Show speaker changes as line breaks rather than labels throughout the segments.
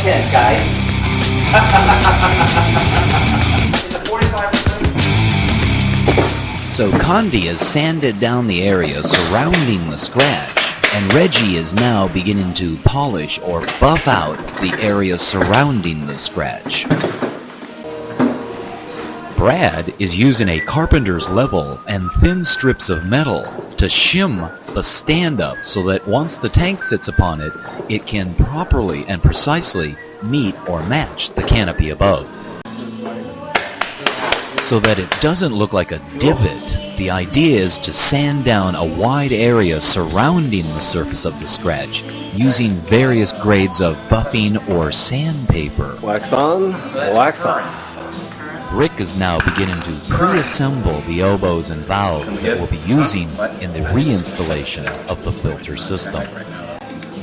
10, guys. It's a 45%.
So Condi has sanded down the area surrounding the scratch, and Reggie is now beginning to polish or buff out the area surrounding the scratch. Brad is using a carpenter's level and thin strips of metal to shim the stand-up so that once the tank sits upon it, it can properly and precisely meet or match the canopy above. So that it doesn't look like a divot, the idea is to sand down a wide area surrounding the surface of the scratch using various grades of buffing or sandpaper.
Wax on, wax off.
Rick is now beginning to pre-assemble the elbows and valves that we'll be using in the reinstallation of the filter system.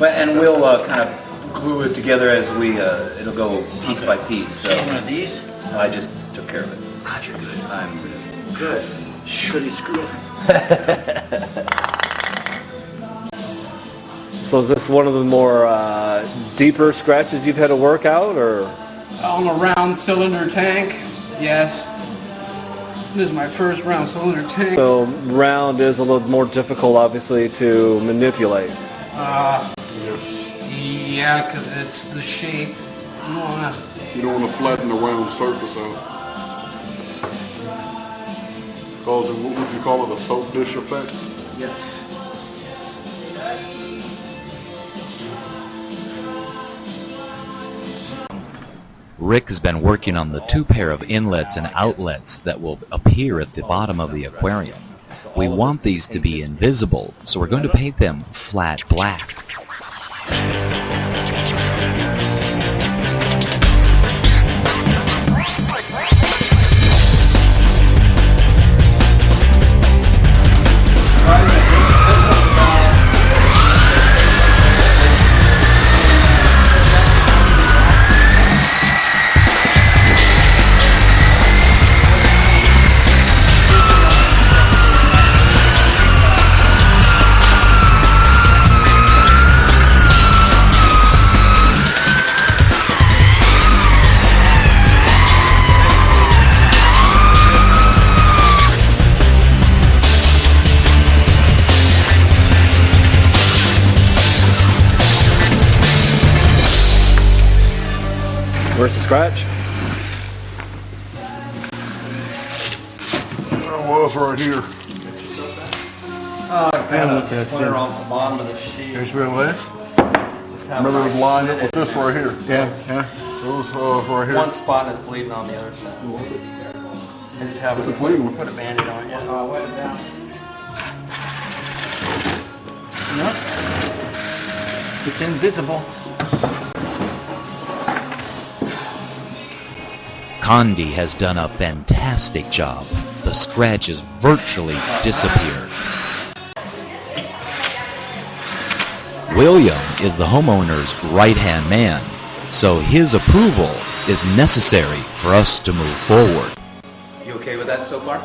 And we'll kind of glue it together as we, it'll go piece by piece. So
one of these?
I just took care of it.
God, you're good.
I'm
Good. Shitty screw.
So is this one of the more deeper scratches you've had to work out, or?
On a round cylinder tank, yes. This is my first round cylinder tank.
So round is a little more difficult, obviously, to manipulate.
Yeah, because it's the shape.
You don't want to flatten the round surface out. Cause what would you call it, a soap dish effect?
Yes.
Rick has been working on the 2 pair of inlets and outlets that will appear at the bottom of the aquarium. We want these to be invisible, so we're going to paint them flat black.
Where's the scratch?
It was right here.
off the bottom of the sheet.
Here's where it was?
Remember it was lined up with this right here.
Yeah.
It was right here.
One spot and it's bleeding on the other side. I just have
Is it bleeding?
put a Band-Aid on it. Yeah.
Wet it down.
Yep. It's invisible.
Condi has done a fantastic job. The scratch has virtually disappeared. William is the homeowner's right-hand man, so his approval is necessary for us to move forward.
You okay with that so far?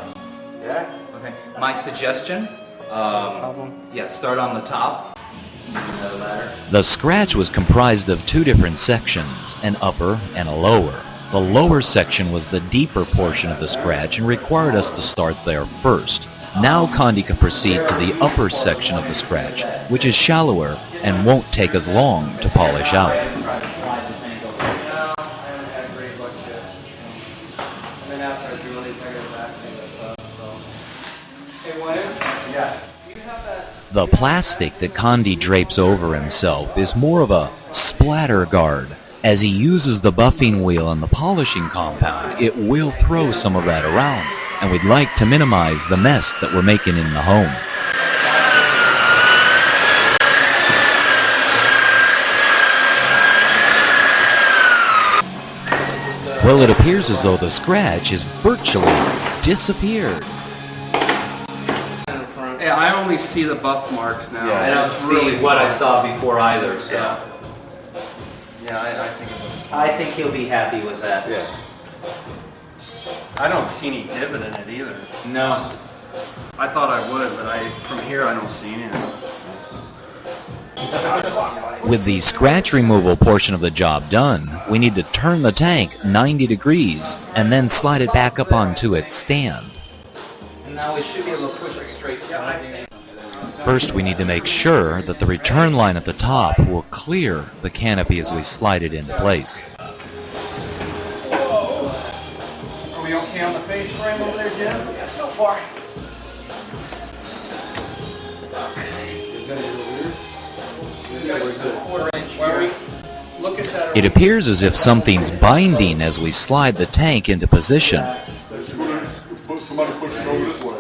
Yeah.
Okay. My suggestion, start on the top.
The scratch was comprised of 2 different sections, an upper and a lower. The lower section was the deeper portion of the scratch and required us to start there first. Now Condi can proceed to the upper section of the scratch, which is shallower and won't take as long to polish out. The plastic that Condi drapes over himself is more of a splatter guard. As he uses the buffing wheel and the polishing compound, it will throw some of that around, and we'd like to minimize the mess that we're making in the home. Well, it appears as though the scratch has virtually disappeared.
Yeah, I only see the buff marks now.
I don't see what I saw before either, so. I think he'll be happy with that.
Yeah.
I don't see any divot in it either.
No.
I thought I would, but from here I don't see anything.
With the scratch removal portion of the job done, we need to turn the tank 90 degrees and then slide it back up onto its stand.
And now we should be able to push it straight down.
First, we need to make sure that the return line at the top will clear the canopy as we slide it into place.
Are we okay on the face frame over there, Jim?
Yeah, so far.
Look at that.
It appears as if something's binding as we slide the tank into position.
Somebody push it over this way.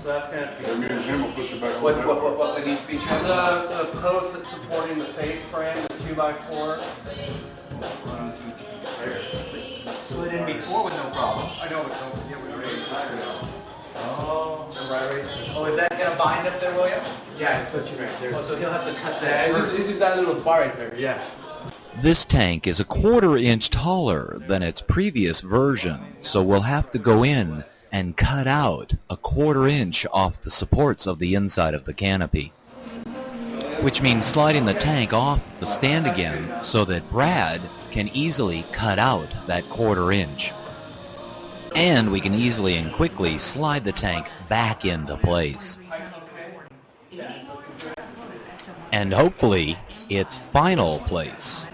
So that's going to have to be.
And me and him will push it back over that way.
What needs to be changed? The post that's supporting the face frame, the 2x4.
Slid in before with no problem.
I know, but don't forget we raised this.
Oh.
Remember I raised it?
Oh, is that going to bind up there, William?
Yeah, it's such a right there.
Oh, so he'll have to cut that
Yeah,
first.
it's just that little spot right there, yeah.
This tank is a 1/4 inch taller than its previous version, so we'll have to go in and cut out a 1/4 inch off the supports of the inside of the canopy. Which means sliding the tank off the stand again so that Brad can easily cut out that 1/4 inch. And we can easily and quickly slide the tank back into place. And hopefully, its final place.